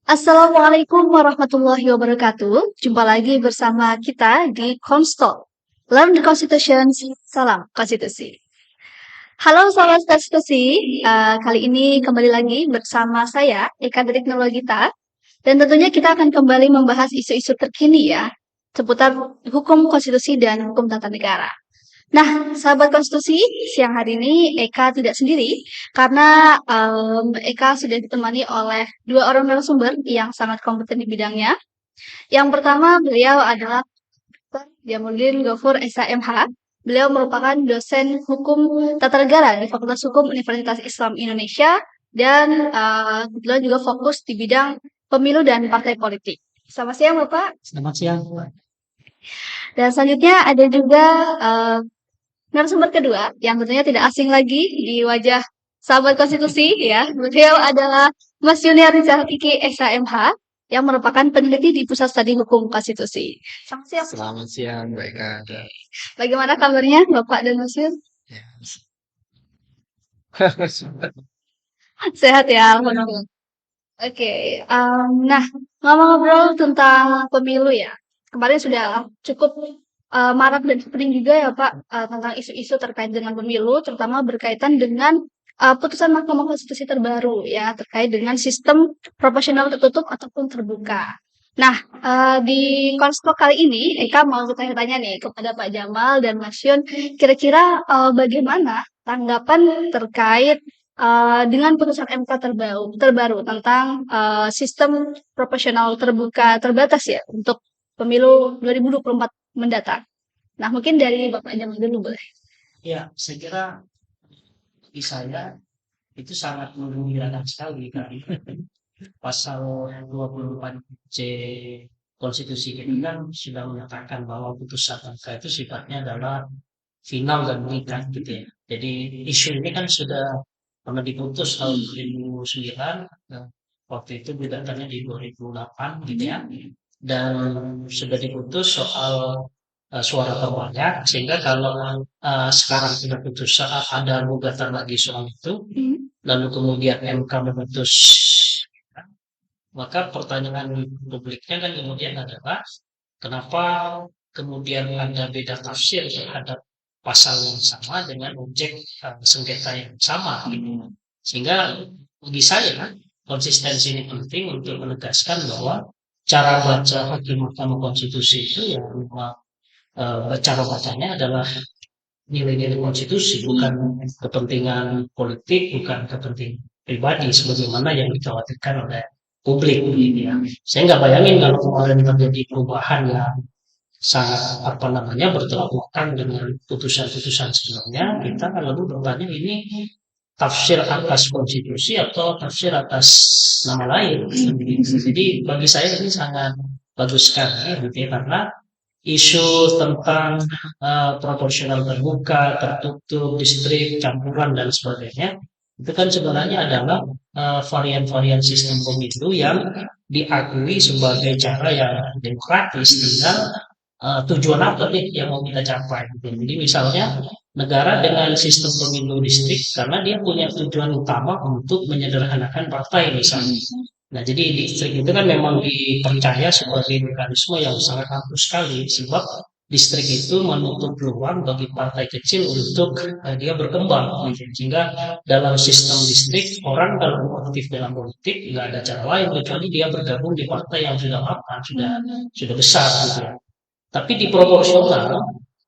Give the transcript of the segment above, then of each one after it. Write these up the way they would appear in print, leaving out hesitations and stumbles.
Assalamualaikum warahmatullahi wabarakatuh. Jumpa lagi bersama kita di Konstol. Learn the Constitution, salam konstitusi. Halo sahabat konstitusi, kali ini kembali lagi bersama saya, Eka dari Teknologita. Dan tentunya kita akan kembali membahas isu-isu terkini ya, seputar hukum konstitusi dan hukum tata negara. Nah, sahabat konstitusi, siang hari ini Eka tidak sendiri karena Eka sudah ditemani oleh dua orang narasumber yang sangat kompeten di bidangnya. Yang pertama, beliau adalah Dr. Jamuddin Gofur SHMH. Beliau merupakan dosen hukum tata negara di Fakultas Hukum Universitas Islam Indonesia dan kebetulan juga fokus di bidang pemilu dan partai politik. Selamat siang, Bapak. Selamat siang. Dan selanjutnya ada juga narasumber kedua yang tentunya tidak asing lagi di wajah sahabat konstitusi ya. Beliau adalah Mas Yuniar Rizal Kiki SHMH yang merupakan peneliti di Pusat Studi Hukum Konstitusi. Selamat siang. Selamat siang, Mbak Eka. Bagaimana kabarnya Bapak dan Mas Yun? Ya. Sehat ya, alhamdulillah. Oke, nah ngomong-ngobrol tentang pemilu ya. Kemarin sudah cukup marak dan penting juga ya Pak tentang isu-isu terkait dengan pemilu, terutama berkaitan dengan putusan Mahkamah Konstitusi terbaru ya terkait dengan sistem proporsional tertutup ataupun terbuka. Nah, di konsko kali ini Eka mau tanya-tanya nih kepada Pak Jamal dan Mas Yun, kira-kira bagaimana tanggapan terkait dengan putusan MK terbaru tentang sistem proporsional terbuka terbatas ya untuk pemilu 2024 mendatang. Nah, mungkin dari Bapak Jamal dulu boleh. Ya, saya kira bagi saya itu sangat menggembirakan sekali karena pasal 24C konstitusi ini kan sudah menyatakan bahwa putusan MK itu sifatnya adalah final dan mengikat gitu ya. Jadi isu ini kan sudah pernah diputus tahun 2009, waktu itu gugatannya di 2008 gitu ya, dan sudah diputus soal suara terbanyak, sehingga kalau sekarang sudah putus saat ada gugatan lagi soal itu, lalu kemudian MK memutus, maka pertanyaan publiknya kan kemudian adalah kenapa kemudian ada beda tafsir terhadap pasal yang sama dengan objek sengketa yang sama gitu. Sehingga bagi saya konsistensi ini penting untuk menegaskan bahwa cara baca hakim Mahkamah Konstitusi itu ya memang cara bacanya adalah nilai-nilai konstitusi, bukan kepentingan politik, bukan kepentingan pribadi sebagaimana yang dikhawatirkan oleh publik gitu ya. Saya nggak bayangin kalau kemarin terjadi perubahan yang sangat bertolak belakang dengan putusan-putusan sebelumnya, kita lalu bertanya ini tafsir atas konstitusi atau tafsir atas nama lain. Jadi bagi saya ini sangat bagus sekali gitu ya, karena isu tentang proporsional terbuka, tertutup, distrik, campuran dan sebagainya itu kan sebenarnya adalah varian-varian sistem pemilu yang diakui sebagai cara yang demokratis, tinggal tujuan apa nih yang mau kita capai. Jadi misalnya negara dengan sistem pemilu distrik karena dia punya tujuan utama untuk menyederhanakan partai misalnya. Nah, jadi distrik itu kan memang dipercaya sebagai mekanisme yang sangat ampuh sekali, sebab distrik itu menutup peluang bagi partai kecil untuk dia berkembang. Sehingga dalam sistem distrik, orang kalau mau aktif dalam politik nggak ada cara lain kecuali dia bergabung di partai yang sudah mapan, sudah besar gitu ya. Tapi di proporsional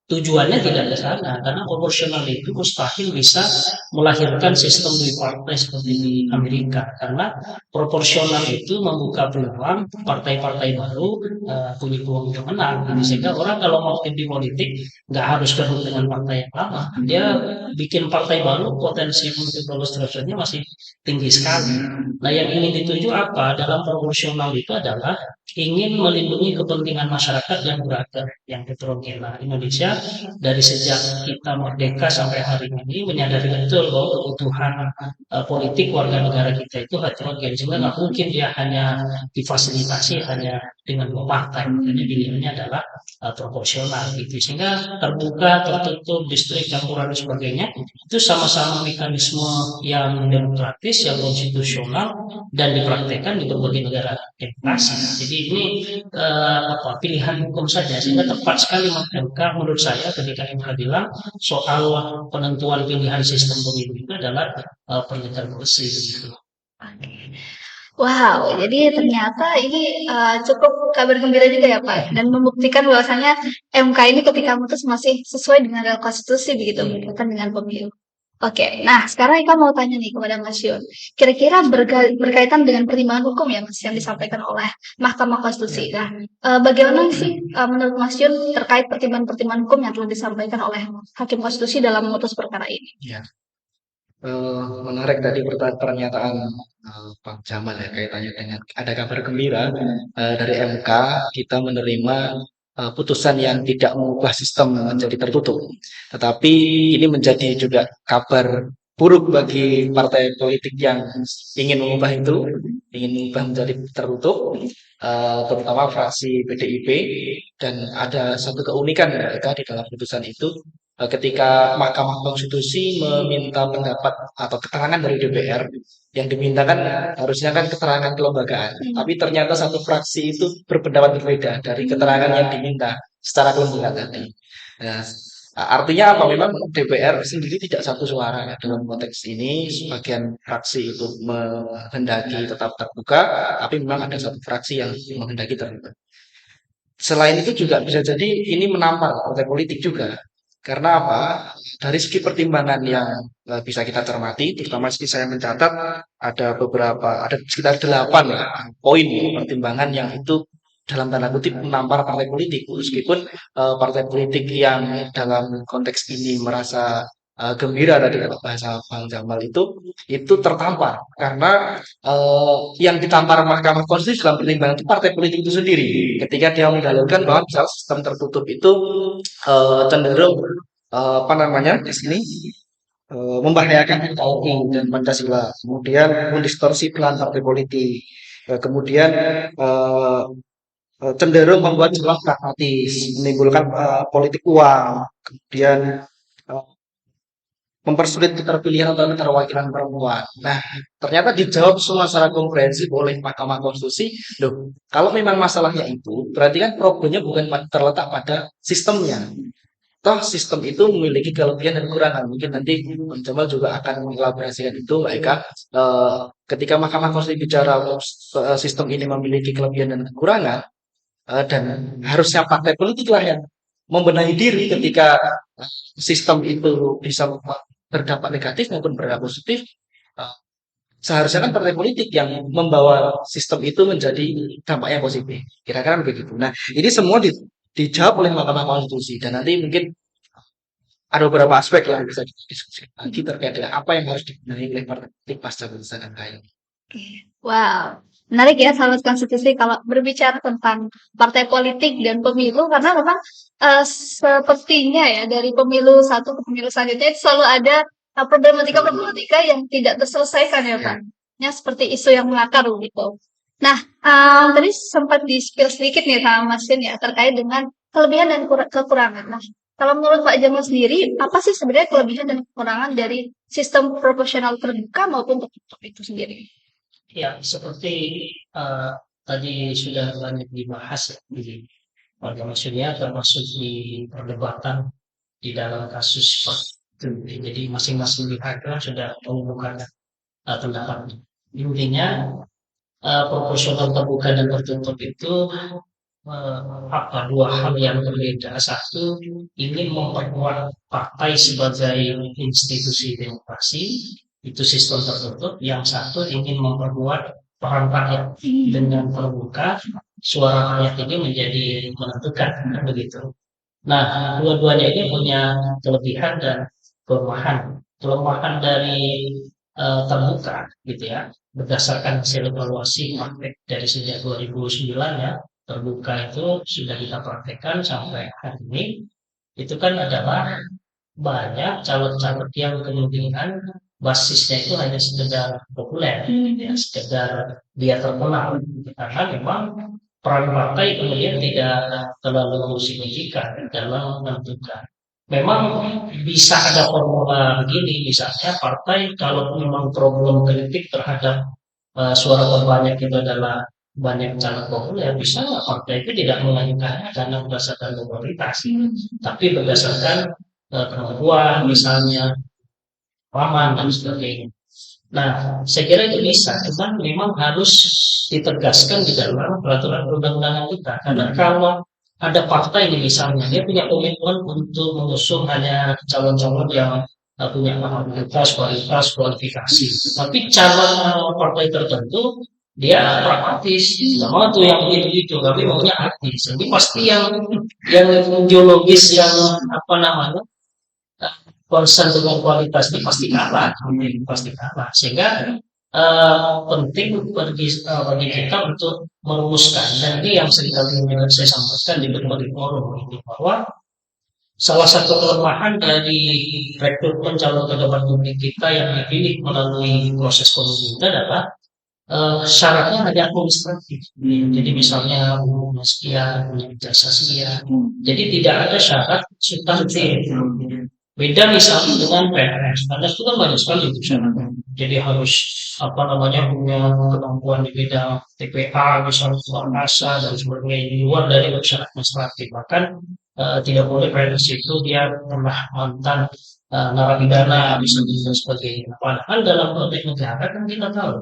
tujuannya tidak ke sana, karena proporsional itu mustahil bisa melahirkan sistem partai seperti di Amerika, karena proporsional itu membuka peluang partai-partai baru punya peluang untuk menang. Sehingga orang kalau mau aktif di politik nggak harus gabung dengan partai yang lama, dia bikin partai baru, potensi untuk lolos thresholdnya masih tinggi sekali. Nah, yang ingin dituju apa dalam proporsional itu adalah ingin melindungi kepentingan masyarakat yang beragam, yang heterogen. Nah, Indonesia dari sejak kita merdeka sampai hari ini menyadari betul bahwa kebutuhan politik warga negara kita itu heterogen, sehingga nggak mungkin dia hanya difasilitasi hanya dengan dua partai, makanya pilihannya adalah proporsional gitu, sehingga terbuka, tertutup, distrik, campuran dan sebagainya itu sama-sama mekanisme yang demokratis, yang konstitusional dan dipraktekkan di berbagai negara demokrasi. Jadi ini pilihan hukum saja, sehingga tepat sekali MK menurut saya ketika MK bilang soal penentuan pilihan sistem pemilu itu adalah pernyataan bersih gitu. Oke. Wow, jadi ternyata ini cukup kabar gembira juga ya Pak, dan membuktikan bahwasanya MK ini ketika memutus masih sesuai dengan real konstitusi begitu berkaitan dengan pemilu. Oke, nah sekarang Ika mau tanya nih kepada Mas Yun, kira-kira berkaitan dengan pertimbangan hukum ya Mas yang disampaikan oleh Mahkamah Konstitusi. Nah, bagaimana sih menurut Mas Yun terkait pertimbangan-pertimbangan hukum yang telah disampaikan oleh Hakim Konstitusi dalam memutus perkara ini? Ya, menarik tadi pernyataan Pak Jamal ya, kaitannya dengan ada kabar gembira dari MK kita menerima putusan yang tidak mengubah sistem menjadi tertutup. Tetapi ini menjadi juga kabar buruk bagi partai politik yang ingin mengubah itu, ingin mengubah menjadi tertutup, terutama fraksi PDIP. Dan ada satu keunikan mereka di dalam putusan itu, ketika Mahkamah Konstitusi meminta pendapat atau keterangan dari DPR, yang dimintakan harusnya kan keterangan kelembagaan, tapi ternyata satu fraksi itu berpendapat berbeda dari keterangan yang diminta secara kelembagaan tadi. Nah, artinya apa? Memang DPR sendiri tidak satu suara ya dalam konteks ini. Sebagian fraksi itu menghendaki tetap terbuka, tapi memang ada satu fraksi yang menghendaki terbuka. Selain itu juga bisa jadi ini menampar partai politik juga. Karena apa? Dari segi pertimbangan yang bisa kita cermati, terutama segi saya mencatat ada sekitar 8 ya, poin pertimbangan yang itu dalam tanda kutip menampar partai politik. Meskipun partai politik yang dalam konteks ini merasa gembira tadi kata bahasa Bang Jamal itu tertampar karena yang ditampar Mahkamah Konstitusi dalam pertimbangan itu partai politik itu sendiri ketika dia mendalilkan bahwa misal sistem tertutup itu cenderung apa namanya di sini membahayakan NKRI dan Pancasila, kemudian mendistorsi peran partai politik, kemudian cenderung membuat celah pragmatis, menimbulkan politik uang, kemudian mempersulit keterpilihan atau keterwakilan perempuan. Nah, ternyata dijawab semua secara komprehensif oleh Mahkamah Konstitusi. Loh, kalau memang masalahnya itu, berarti kan problemnya bukan terletak pada sistemnya. Toh sistem itu memiliki kelebihan dan kekurangan. Mungkin nanti Bang Jamal juga akan mengelaborasikan itu, Mbak Eka. Ketika Mahkamah Konstitusi bicara sistem ini memiliki kelebihan dan kekurangan, dan harusnya partai politik lah yang membenahi diri ketika sistem itu bisa berdampak negatif maupun berdampak positif. Seharusnya kan partai politik yang membawa sistem itu menjadi dampaknya positif. Kira-kira begitu. Nah, ini semua dijawab oleh Mahkamah Konstitusi, dan nanti mungkin ada beberapa aspek yang bisa kita diskusikan lagi terkait dengan apa yang harus dibenahi oleh partai politik pasca putusan MK ini. Wow, menarik ya sahabat konstitusi kalau berbicara tentang partai politik dan pemilu, karena memang sepertinya ya dari pemilu satu ke pemilu selanjutnya itu selalu ada problematika-problematika yang tidak terselesaikan ya Pak. Ya seperti isu yang mengakar gitu. Nah, tadi sempat di-spill sedikit nih sama Mas Yun ya terkait dengan kelebihan dan kekurangan. Nah, kalau menurut Pak Jamal sendiri, apa sih sebenarnya kelebihan dan kekurangan dari sistem proporsional terbuka maupun tertutup itu sendiri? Ya, seperti tadi sudah banyak dibahas ya di pada maksudnya termasuk di perdebatan di dalam kasus jadi masing-masing pihak sudah mengumumkan pendapat. Intinya proporsional terbuka dan tertutup itu dua hal yang berbeda. Satu, ingin memperkuat partai sebagai institusi demokrasi, itu sistem tertutup. Yang satu, ingin memperkuat peran rakyat dengan terbuka, suara rakyat ini menjadi menentukan, kan begitu. Nah, dua-duanya ini punya kelebihan dan kelemahan. Kelemahan dari terbuka, gitu ya, berdasarkan hasil evaluasi praktek dari sejak 2009 ya, terbuka itu sudah kita praktekkan sampai hari ini. Itu kan adalah banyak caleg-caleg yang kemudian basisnya itu hanya sekedar populer, ya, sekedar dia terkenal, karena memang peran partai kemudian tidak terlalu signifikan dalam menentukan. Memang bisa ada formula begini, misalnya partai kalau memang problem kritik terhadap suara terbanyak itu adalah banyak caleg populer, bisa partai itu tidak mengajukannya karena berdasarkan popularitas, tapi berdasarkan kemampuan, misalnya paman dan sebagainya. Nah, saya kira itu bisa, cuman memang harus ditegaskan di dalam peraturan perundang-undangan kita. Karena kalau ada partai ini misalnya, dia punya komitmen untuk mengusung hanya calon-calon yang punya kapabilitas, kualitas, kualifikasi. Tapi calon partai tertentu dia pragmatis, nggak mau tuh yang begitu-gitu, tapi maunya artis. Jadi pasti yang ideologis, yang apa namanya, concern dengan kualitas ini pasti kalah. Sehingga penting bagi kita untuk merumuskan, dan ini yang seringkali saya sampaikan di berbagai forum itu, bahwa salah satu kelemahan dari rekrutmen calon pejabat publik kita yang dipilih melalui proses pemilu itu adalah syaratnya hanya administratif. Jadi misalnya umurnya sekian, punya jasa sekian. Jadi tidak ada syarat substantif. Beda misalnya dengan PNS. PNS itu kan banyak sekali syaratnya. Jadi harus apa namanya punya kemampuan di bidang TPA, misalnya bahasa dan sebagainya, di luar dari syarat administratif. Bahkan tidak boleh PNS itu dia pernah mantan narapidana, misalnya dan sebagainya. Padahal dalam konteks negara kan kita tahu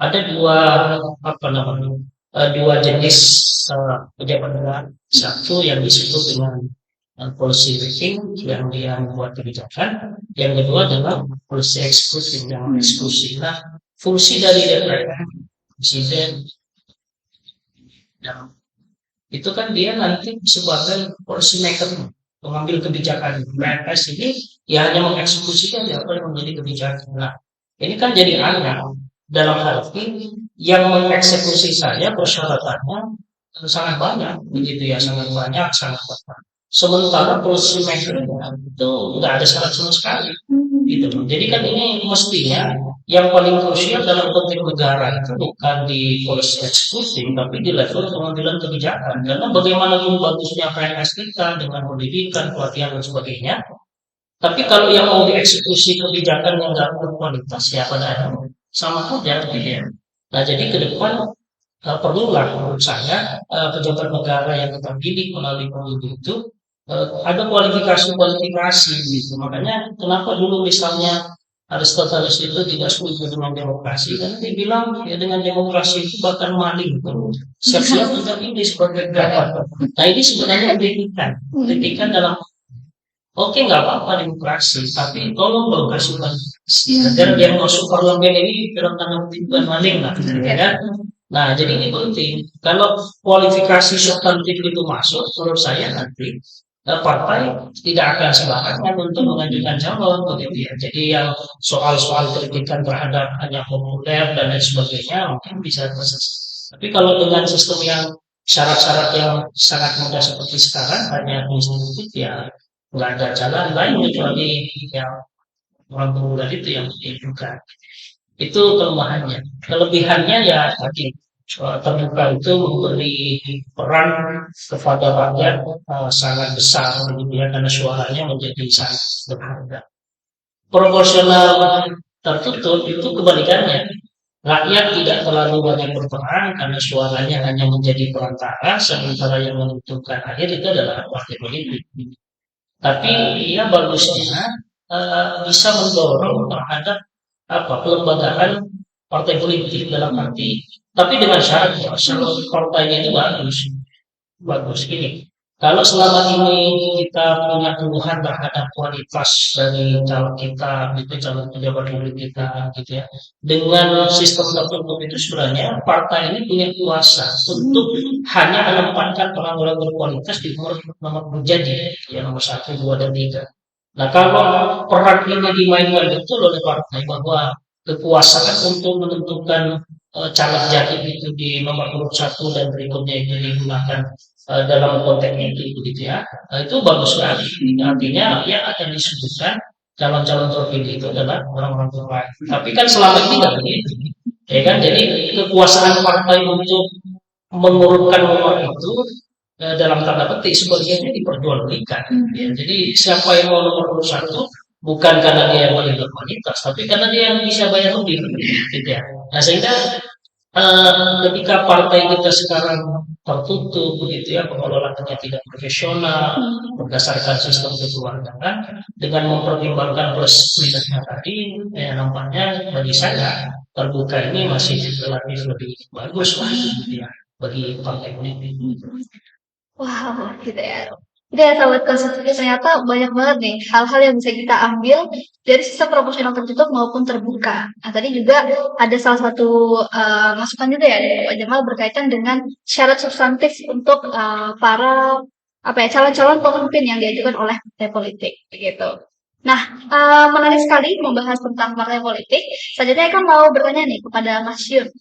ada dua jenis pejabat negara. Satu yang disebut dengan policy making, yang dia membuat kebijakan. Yang kedua adalah policy eksekutif, yang eksekusi. Nah, fungsi dari DPR, presiden, itu kan dia nanti sebagai policy maker, pengambil kebijakan. PNS ini ya hanya mengeksekusikan apa yang menjadi kebijakan. Nah, ini kan jadi aneh. Dalam arti yang mengeksekusi saya persyaratannya sangat banyak, begitu ya, sangat banyak, sangat banyak. Sementara policy maker itu nggak ada syarat sama sekali, gitu loh. Jadi kan ini mestinya yang paling krusial dalam konteks negara itu bukan di policy eksekutif, tapi di level pengambilan kebijakan. Karena bagaimanapun bagusnya PNS kita dengan pendidikan, pelatihan dan sebagainya, tapi kalau yang mau dieksekusi kebijakan yang nggak berkualitas, ya pada akhirnya sama saja, gitu ya. Nah, jadi ke depan perlulah menurut saya pejabat negara yang kita pilih melalui pemilu itu ada kualifikasi gitu. Makanya kenapa dulu misalnya Aristoteles itu tidak setuju dengan demokrasi, karena dia bilang ya dengan demokrasi itu bahkan maling, siap-siap kita pilih sebagai negara. Nah, ini sebenarnya kritikan dalam oke, nggak apa-apa demokrasi, tapi tolong dong kasih agar yang masuk parlemen ini dalam tanda kutip maling lah, ya kan? Nah, jadi ini penting. Kalau kualifikasi substantif itu masuk, menurut saya nanti partai tidak akan sembarangan untuk mengajukan calon, begitu ya. Jadi yang soal-soal kritikan terhadap hanya populer dan lain sebagainya mungkin bisa terselesaikan. Tapi kalau dengan sistem yang syarat-syarat yang sangat mudah seperti sekarang hanya administratif, ya nggak ada jalan lain kecuali yang orang populer itu yang diajukan. Itu kelemahannya. Kelebihannya ya tadi terbuka itu memberi peran kepada rakyat sangat besar, begitu ya, karena suaranya menjadi sangat berharga. Proporsional tertutup itu kebalikannya. Rakyat tidak terlalu banyak berperan karena suaranya hanya menjadi perantara, sementara yang menentukan akhir itu adalah partai politik. Tapi dia bagusnya bisa mendorong terhadap pelembagaan partai politik dalam arti, tapi dengan syarat partainya itu bagus ini. Kalau selama ini kita punya keluhan terhadap kualitas dari calon kita, itu calon pejabat publik kita, gitu ya. Dengan sistem tertutup itu sebenarnya partai ini punya kuasa untuk hanya menempatkan orang-orang berkualitas di nomor menjadi ya nomor 1, 2, dan 3. Nah, kalau peran ini dimainkan betul oleh partai bahwa kekuasaan untuk menentukan caleg jadi itu di nomor urut 1 dan berikutnya itu digunakan dalam konteks itu, gitu ya. Itu bagus sekali. Artinya ya akan disebutkan calon-calon terpilih itu adalah orang-orang terbaik. Tapi kan selama ini tidak begitu, ya kan? Jadi kekuasaan partai untuk mengurutkan nomor itu dalam tanda petik sebagiannya diperjualbelikan. Ya, jadi siapa yang mau nomor urut 1 bukan karena dia yang paling berkualitas, tapi karena dia yang bisa bayar lebih, gitu ya. Nah sehingga ketika partai kita sekarang tertutup begitu ya, pengelolaannya tidak profesional berdasarkan sistem kekeluargaan dengan mempertimbangkan plus minusnya tadi, ya nampaknya bagi saya terbuka ini masih relatif lebih bagus lah gitu ya bagi partai politik. Wow, gitu ya. Udah ya, sahabat konstitusi, ternyata banyak banget nih hal-hal yang bisa kita ambil dari sistem proporsional tertutup maupun terbuka. Nah, tadi juga ada salah satu masukan juga ya dari Pak Jamal berkaitan dengan syarat substantif untuk para calon-calon pemimpin yang diajukan oleh partai politik, gitu. Nah, menarik sekali membahas tentang partai politik. Selanjutnya akan mau bertanya nih kepada Mas Yun.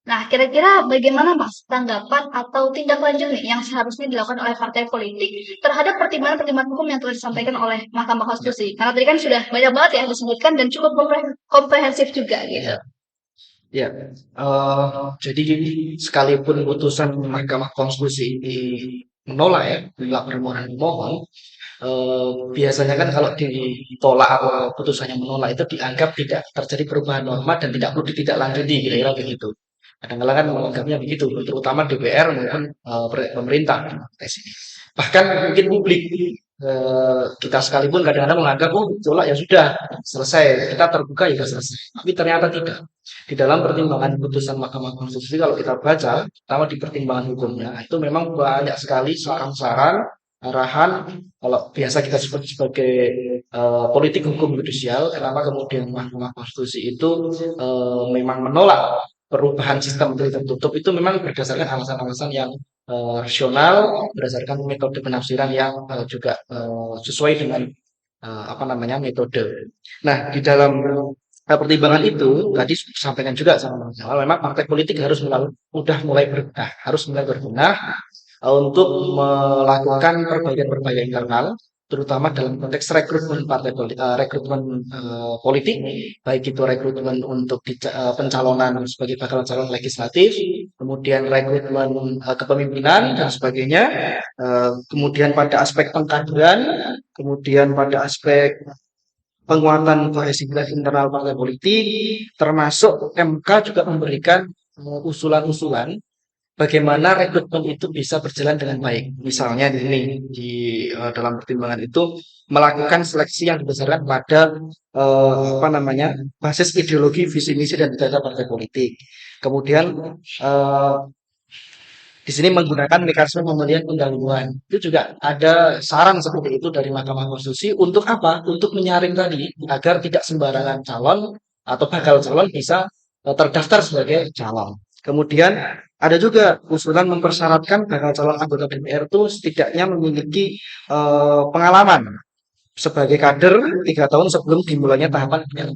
Nah, kira-kira bagaimana Mas tanggapan atau tindak lanjut nih yang seharusnya dilakukan oleh partai politik terhadap pertimbangan-pertimbangan hukum yang telah disampaikan oleh Mahkamah Konstitusi? Karena tadi kan sudah banyak banget ya disebutkan dan cukup komprehensif juga gitu. Ya, jadi sekalipun putusan Mahkamah Konstitusi ini menolak ya, menolak permohonan pemohon, biasanya kan kalau ditolak atau putusannya menolak itu dianggap tidak terjadi perubahan norma dan tidak perlu ditindaklanjuti, kira-kira begitu. Kadang-kadang kan menganggapnya begitu, terutama DPR maupun pemerintah tes ini. Bahkan mungkin publik kita sekalipun kadang-kadang menganggap oh tolak ya sudah selesai, kita terbuka ya sudah selesai. Tapi ternyata tidak. Di dalam pertimbangan putusan Mahkamah Konstitusi kalau kita baca, terutama di pertimbangan hukumnya, itu memang banyak sekali saran-saran, arahan, kalau biasa kita sebut sebagai politik hukum yudisial, kenapa kemudian Mahkamah Konstitusi itu memang menolak perubahan sistem tertutup itu memang berdasarkan alasan-alasan yang rasional, berdasarkan metode penafsiran yang juga sesuai dengan metode. Nah, di dalam pertimbangan itu tadi disampaikan juga sama Mas Jamal, memang partai politik harus mulai berbenah untuk melakukan perbaikan-perbaikan internal, terutama dalam konteks rekrutmen politik, baik itu rekrutmen untuk pencalonan sebagai bakal calon legislatif, kemudian rekrutmen kepemimpinan dan sebagainya, kemudian pada aspek pengkaderan, kemudian pada aspek penguatan kohesivitas internal partai politik, termasuk MK juga memberikan usulan-usulan bagaimana rekrutmen itu bisa berjalan dengan baik. Misalnya di dalam pertimbangan itu melakukan seleksi yang didasarkan pada basis ideologi, visi misi dan data partai politik. Kemudian di sini menggunakan mekanisme pemilihan undang-undang. Itu juga ada saran seperti itu dari Mahkamah Konstitusi untuk apa? Untuk menyaring tadi agar tidak sembarangan calon atau bakal calon bisa terdaftar sebagai calon. Kemudian ada juga usulan mempersyaratkan bakal calon anggota DPR itu setidaknya memiliki pengalaman sebagai kader 3 tahun sebelum dimulainya tahapan pemilihan.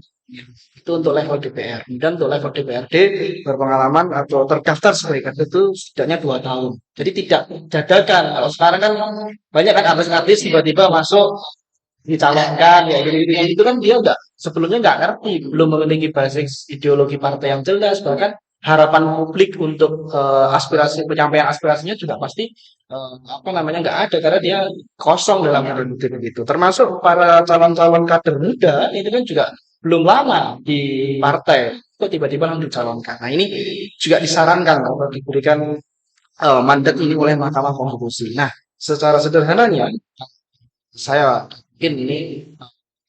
Itu untuk level DPR. Dan untuk level DPRD berpengalaman atau terdaftar sebagai kader itu setidaknya 2 tahun. Jadi tidak dadakan. Kalau sekarang kan banyak kan artis-artis tiba-tiba masuk dicalonkan ya gitu kan dia sebelumnya nggak ngerti, belum memiliki basis ideologi partai yang jelas, bahkan harapan publik untuk penyampaian aspirasinya juga pasti nggak ada karena dia kosong dalam politik begitu. Termasuk para calon-calon kader muda itu kan juga belum lama di partai kok tiba-tiba langsung dicalonkan. Nah ini juga disarankan kalau diberikan mandat ini oleh Mahkamah Konstitusi. Nah secara sederhananya saya mungkin ini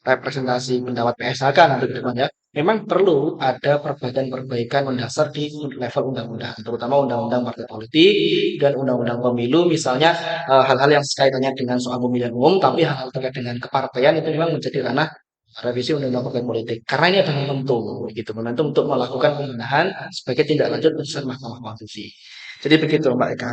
representasi pendapat PSHK nanti ke depannya, memang perlu ada perbaikan-perbaikan mendasar di level undang-undang, terutama undang-undang partai politik dan undang-undang pemilu, misalnya hal-hal yang kaitannya dengan soal pemilihan umum, tapi hal-hal terkait dengan kepartaian itu memang menjadi ranah revisi undang-undang partai politik. Karena ini ada momentum untuk melakukan pembenahan sebagai tindak lanjut putusan Mahkamah Konstitusi. Jadi begitu Mbak Eka.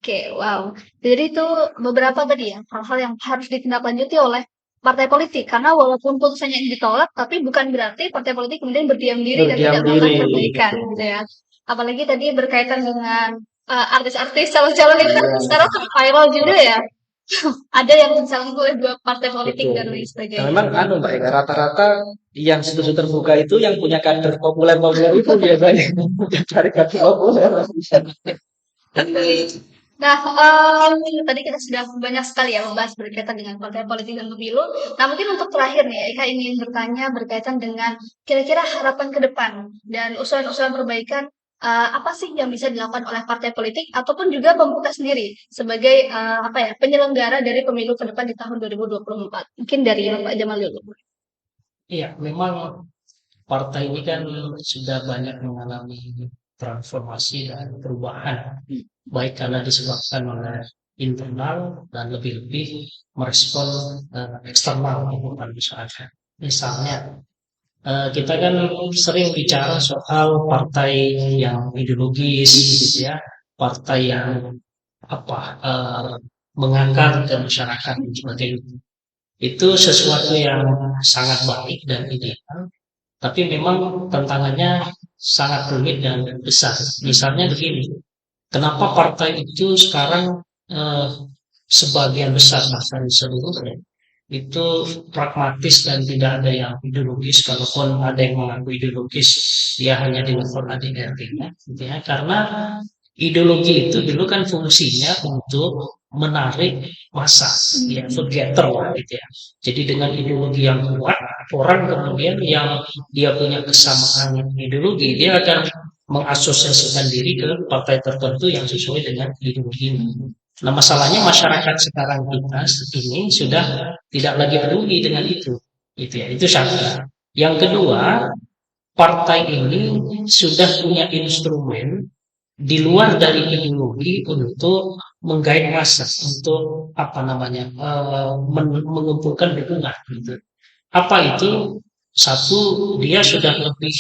Oke, wow. Jadi itu beberapa tadi ya hal-hal yang harus ditindaklanjuti oleh partai politik, karena walaupun putusannya ini ditolak, tapi bukan berarti partai politik kemudian berdiam diri dan tidak melakukan perbaikan, gitu ya. Apalagi tadi berkaitan dengan artis-artis calon-calon itu kan sekarang viral juga ya. Ada yang misalnya oleh 2 partai politik dan lain sebagainya. Memang Mbak Eka, rata-rata yang situs terbuka itu yang punya kader populer itu biasanya yang cari kader populer. Nah, tadi kita sudah banyak sekali ya membahas berkaitan dengan partai politik dan pemilu. Nah, mungkin untuk terakhir nih, Eka ingin bertanya berkaitan dengan kira-kira harapan ke depan dan usulan-usulan perbaikan apa sih yang bisa dilakukan oleh partai politik ataupun juga pemerintah sendiri sebagai apa ya penyelenggara dari pemilu ke depan di tahun 2024. Mungkin dari Bapak Jamal dulu. Iya, memang partai ini kan sudah banyak mengalami transformasi dan perubahan, baik karena disebabkan oleh internal dan lebih-lebih merespon eksternal kehidupan masyarakat. Misalnya, kita kan sering bicara soal partai yang ideologis, gitu ya, partai yang mengakar ke masyarakat dan sebagainya. Itu sesuatu yang sangat baik dan ideal, tapi memang tantangannya sangat rumit dan besar. Misalnya begini, kenapa partai itu sekarang eh, sebagian besar bahkan seluruhnya itu pragmatis dan tidak ada yang ideologis. Kalaupun ada yang mengaku ideologis, dia hanya di level ADRT-nya, gitu ya. Karena ideologi itu dulu kan fungsinya untuk menarik massa, ya, forgetter lah, gitu ya. Jadi dengan ideologi yang kuat, orang kemudian yang dia punya kesamaan ideologi, dia akan mengasosiasikan diri ke partai tertentu yang sesuai dengan ideologi ini. Nah, masalahnya masyarakat sekarang kita ini sudah tidak lagi peduli dengan itu ya. Itu satu. Yang kedua, partai ini sudah punya instrumen di luar dari ideologi untuk menggait massa, untuk mengumpulkan dukungan. Gitu. Apa itu? Satu, dia sudah lebih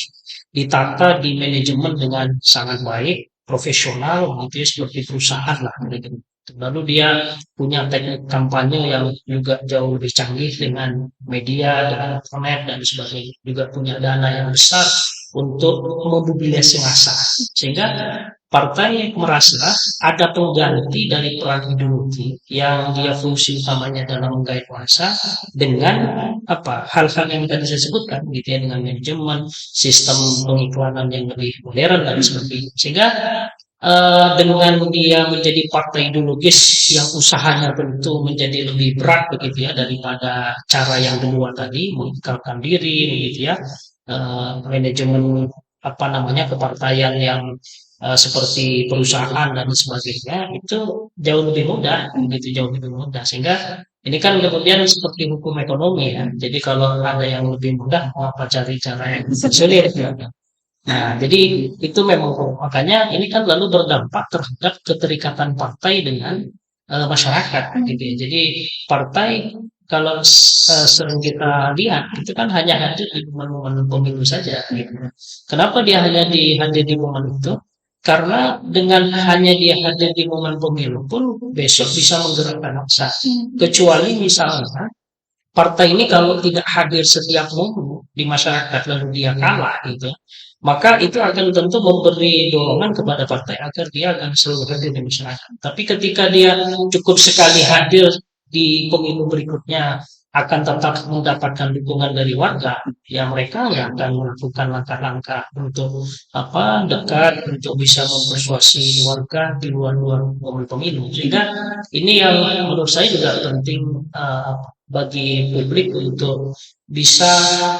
ditata di manajemen dengan sangat baik, profesional, gitu ya, seperti perusahaan lah. Gitu. Lalu dia punya teknik kampanye yang juga jauh lebih canggih dengan media, dengan internet dan sebagainya. Juga punya dana yang besar untuk memobilisasi massa. Sehingga partai merasa ada pengganti dari peran ideologi yang dia fungsi utamanya dalam menggait massa dengan hal-hal yang tadi saya sebutkan, gitu ya, dengan manajemen, sistem pengiklanan yang lebih modern dan sebagainya. Sehingga dengan dia menjadi partai ideologis yang usahanya tentu menjadi lebih berat begitu ya daripada cara yang kedua tadi, mengikrarkan diri begitu ya, manajemen kepartaian yang seperti perusahaan dan sebagainya itu jauh lebih mudah, jauh lebih mudah. Sehingga ini kan kemudian seperti hukum ekonomi ya. Jadi kalau ada yang lebih mudah, mengapa cari cara yang sulit ya. Nah, jadi itu memang makanya ini kan lalu berdampak terhadap keterikatan partai dengan masyarakat gitu ya. Jadi partai kalau sering kita lihat itu kan hanya hadir di momen-momen pemilu saja gitu. Kenapa dia hanya hadir di momen itu? Karena dengan hanya dia hadir di momen pemilu pun besok bisa menggerakkan massa. Kecuali misalnya partai ini kalau tidak hadir setiap momen di masyarakat lalu dia kalah gitu, maka itu akan tentu memberi dorongan kepada partai agar dia akan selalu hadir di masyarakat. Tapi ketika dia cukup sekali hadir di pemilu berikutnya akan tetap mendapatkan dukungan dari warga, ya mereka nggak akan melakukan langkah-langkah untuk dekat untuk bisa mempersuasi warga di luar momen pemilu. Sehingga ini yang menurut saya juga penting bagi publik untuk bisa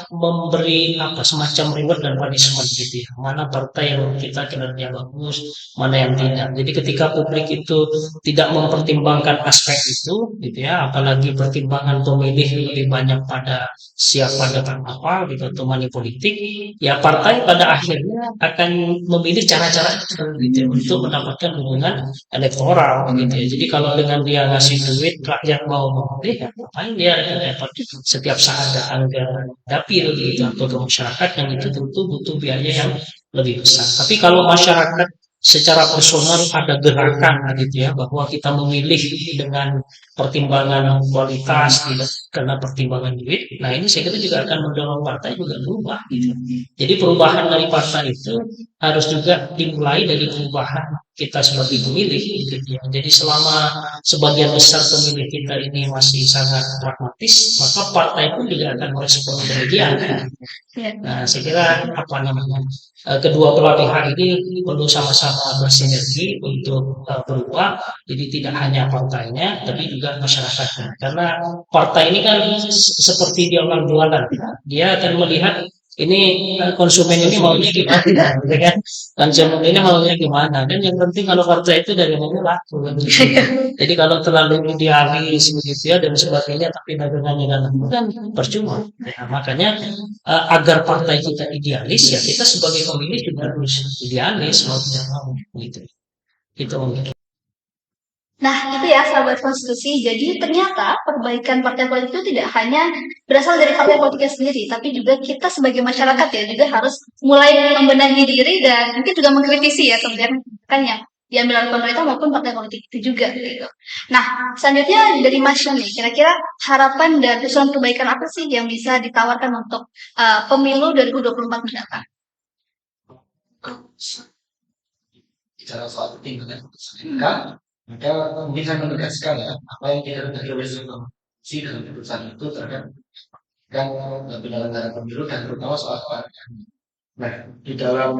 memberi semacam reward dan punishment gitu ya. Mana partai yang kita kinerja bagus, mana yang tidak. Jadi ketika publik itu tidak mempertimbangkan aspek itu gitu ya, apalagi pertimbangan pemilih lebih banyak pada siapa datang apa gitu atau money politik, ya partai pada akhirnya akan memilih cara-cara itu gitu ya, untuk mendapatkan dukungan elektoral gitu ya. Jadi kalau dengan dia ngasih duit rakyat mau memilih, ya ngapain dia dapat setiap saat datang ke dapil gitu atau ke masyarakat yang itu tentu butuh biaya yang lebih besar. Tapi kalau masyarakat secara personal ada gerakan gitu ya bahwa kita memilih dengan pertimbangan kualitas, tidak karena pertimbangan duit. Nah ini saya kira juga akan mendorong partai juga berubah. Gitu. Jadi perubahan dari partai itu harus juga dimulai dari perubahan kita sebagai pemilih. Gitu ya. Jadi selama sebagian besar pemilih kita ini masih sangat pragmatis, maka partai pun juga akan merespon demikian. Ya. Nah, saya kira apa namanya kedua belah pihak ini perlu sama-sama bersinergi untuk berubah. Jadi tidak hanya partainya, tapi juga masyarakatnya. Karena partai ini kan seperti dia orang jualan, dia akan melihat ini konsumen ini maunya gimana, gitu kan? Konsumen ini maunya gimana? Dan yang penting kalau partai itu dari mana laku. Kan? Jadi kalau terlalu idealis begitu ya dan sebagainya, tapi dagangannya kan percuma. Nah, makanya agar partai kita idealis ya kita sebagai pemilih juga harus idealis mau tidak mau gitu. Itu mungkin. Nah, itu ya sahabat konstitusi. Jadi ternyata perbaikan partai politik itu tidak hanya berasal dari partai politiknya sendiri, tapi juga kita sebagai masyarakat ya juga harus mulai membenahi diri dan mungkin juga mengkritisi ya kebijakan yang diambil oleh pemerintah maupun partai politik itu juga gitu. Nah, selanjutnya dari Mas Syam nih, kira-kira harapan dan usulan perbaikan apa sih yang bisa ditawarkan untuk pemilu 2024 mendatang? Bicara soal pertimbangan putusan MK, maka mungkin saya menegaskan ya apa yang dikatakan oleh Konstitusi dalam putusan itu terkait penyelenggaraan pemilu dan terutama soal kewarganegaraan. Nah, di dalam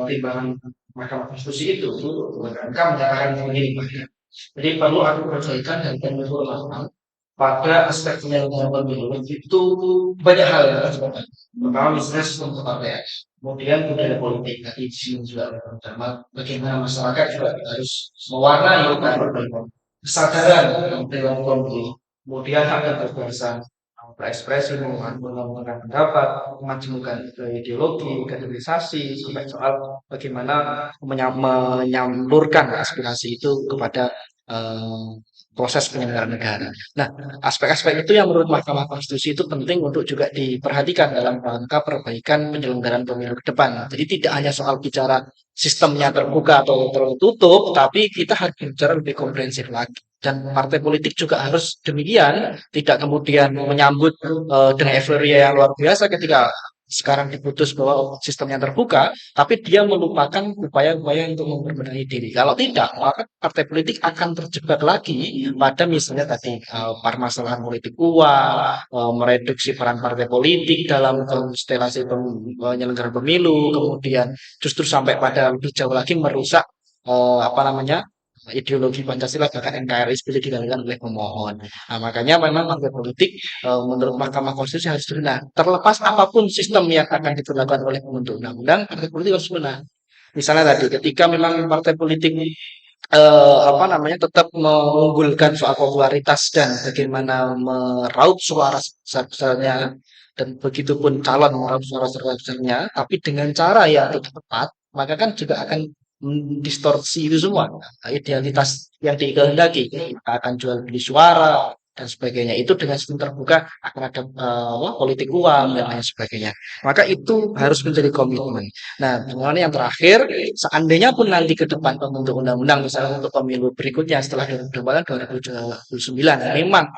pertimbangan Mahkamah Konstitusi itu MK menyatakan begini, jadi perlu ada perbaikan dan penyempurnaan pada aspek penyelenggaraan pemilu itu banyak hal yang harus dilakukan. Pertama misalnya sistem kepartean, kemudian budaya politik tadi disinggung juga oleh pertama bagaimana masyarakat juga harus mewarnai kesadaran dalam pemilu, kemudian hak dan kebebasan berekspresi, menggunakan pendapat, memajukan ideologi, kaderisasi, sampai soal bagaimana menyalurkan aspirasi itu kepada proses penyelenggaraan negara. Nah, aspek-aspek itu yang menurut Mahkamah Konstitusi itu penting untuk juga diperhatikan dalam rangka perbaikan penyelenggaraan pemilu ke depan. Jadi tidak hanya soal bicara sistemnya terbuka atau tertutup, tapi kita harus bicara lebih komprehensif lagi. Dan partai politik juga harus demikian, tidak kemudian menyambut dengan euforia yang luar biasa ketika sekarang diputus bahwa sistemnya terbuka, tapi dia melupakan upaya-upaya untuk memperbaiki diri. Kalau tidak, maka partai politik akan terjebak lagi pada misalnya tadi permasalahan politik uang, mereduksi peran partai politik dalam konstelasi penyelenggaraan pemilu, kemudian justru sampai pada lebih jauh lagi merusak ideologi Pancasila bahkan NKRI seperti dikatakan oleh pemohon. Nah, makanya memang partai politik menurut Mahkamah Konstitusi harus benar. Terlepas apapun sistem yang akan diberlakukan oleh pembentuk undang-undang, partai politik harus benar. Misalnya tadi, ketika memang partai politik tetap mengunggulkan soal popularitas dan bagaimana meraup suara besar-besarnya dan begitupun calon meraup suara besar-besarnya, tapi dengan cara yang tidak tepat, maka kan juga akan mendistorsi itu semua. Idealitas yang dikehendaki, kita akan jual beli suara dan sebagainya. Itu dengan sistem terbuka akan ada politik uang dan lain sebagainya. Maka itu harus menjadi komitmen. Nah, kemudian yang terakhir, seandainya pun nanti ke depan pembentuk undang-undang misalnya untuk pemilu berikutnya setelah 2029 memang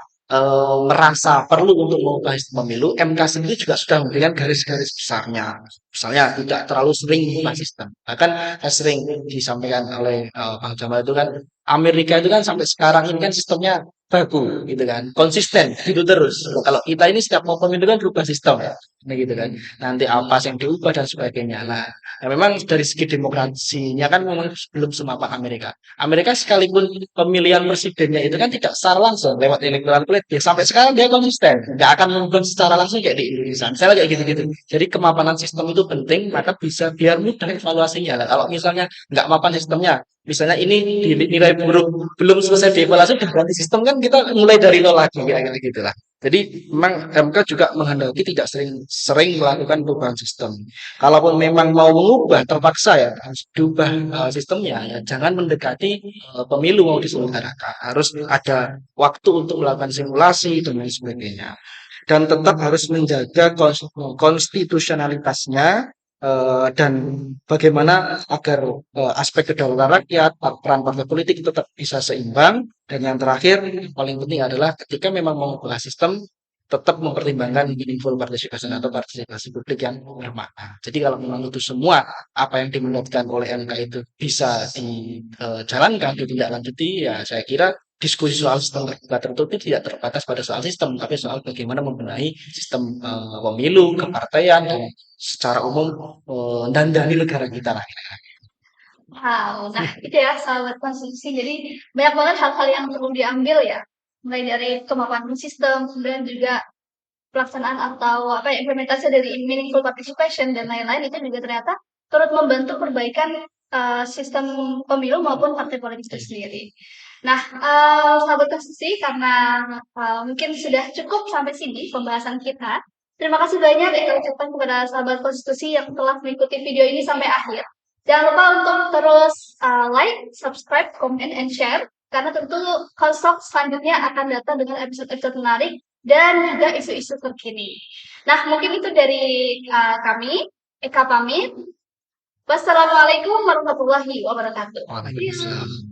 merasa perlu untuk mengubah sistem pemilu, MK sendiri juga sudah memberikan garis-garis besarnya. Misalnya tidak terlalu sering mengubah sistem. Bahkan sering disampaikan oleh Bang Jamal itu kan Amerika itu kan sampai sekarang ini kan sistemnya baku gitu kan, konsisten gitu terus. Kalau kita ini setiap mau pemilu kan berubah sistem ya, gitu kan. Nanti apa yang diubah dan sebagainya. Nah, memang dari segi demokrasinya kan memang belum semapan Amerika. Amerika sekalipun pemilihan presidennya itu kan tidak secara langsung lewat electoral college, sampai sekarang dia konsisten, nggak akan mengubah secara langsung kayak di Indonesia. Misalnya kayak gitu-gitu. Jadi kemapanan sistem itu penting, maka bisa biar mudah evaluasinya. Kalau misalnya nggak mapan sistemnya, misalnya ini dinilai buruk, belum selesai dievaluasi dan ganti sistem kan kita mulai dari nol lagi kira-kira gitulah. Jadi memang MK juga menghendaki tidak sering melakukan perubahan sistem. Kalaupun memang mau mengubah terpaksa ya harus diubah sistemnya ya. Jangan mendekati pemilu mau diselenggarakan. Harus ada waktu untuk melakukan simulasi dan lain sebagainya. Dan tetap harus menjaga konstitusionalitasnya dan bagaimana agar aspek kedaulatan rakyat, peran partai politik tetap bisa seimbang. Dan yang terakhir, paling penting adalah ketika memang mau mengubah sistem, tetap mempertimbangkan meaningful participation atau partisipasi publik yang bermakna. Jadi kalau memang itu semua apa yang dimenangkan oleh MK itu bisa dijalankan, ditindaklanjuti, ya saya kira diskusi soal sistem terbuka tertutup tidak terbatas pada soal sistem, tapi soal bagaimana membenahi sistem pemilu, kepartaian, dan secara umum dandani negara kita lah. Wow, nah itu ya sahabat konstitusi. Jadi banyak banget hal-hal yang perlu diambil ya, mulai dari kemapanan sistem, kemudian juga pelaksanaan atau apa ya, implementasi dari meaningful participation dan lain-lain itu juga ternyata turut membantu perbaikan sistem pemilu maupun partai politik itu sendiri. Nah, sahabat konstitusi, karena mungkin sudah cukup sampai sini pembahasan kita. Terima kasih banyak yang kami ucapkan kepada sahabat konstitusi yang telah mengikuti video ini sampai akhir. Jangan lupa untuk terus like, subscribe, comment, and share. Karena tentu Konstock selanjutnya akan datang dengan episode-episode menarik dan juga isu-isu terkini. Nah, mungkin itu dari kami. Eka pamit. Wassalamualaikum warahmatullahi wabarakatuh. Waalaikumsalam.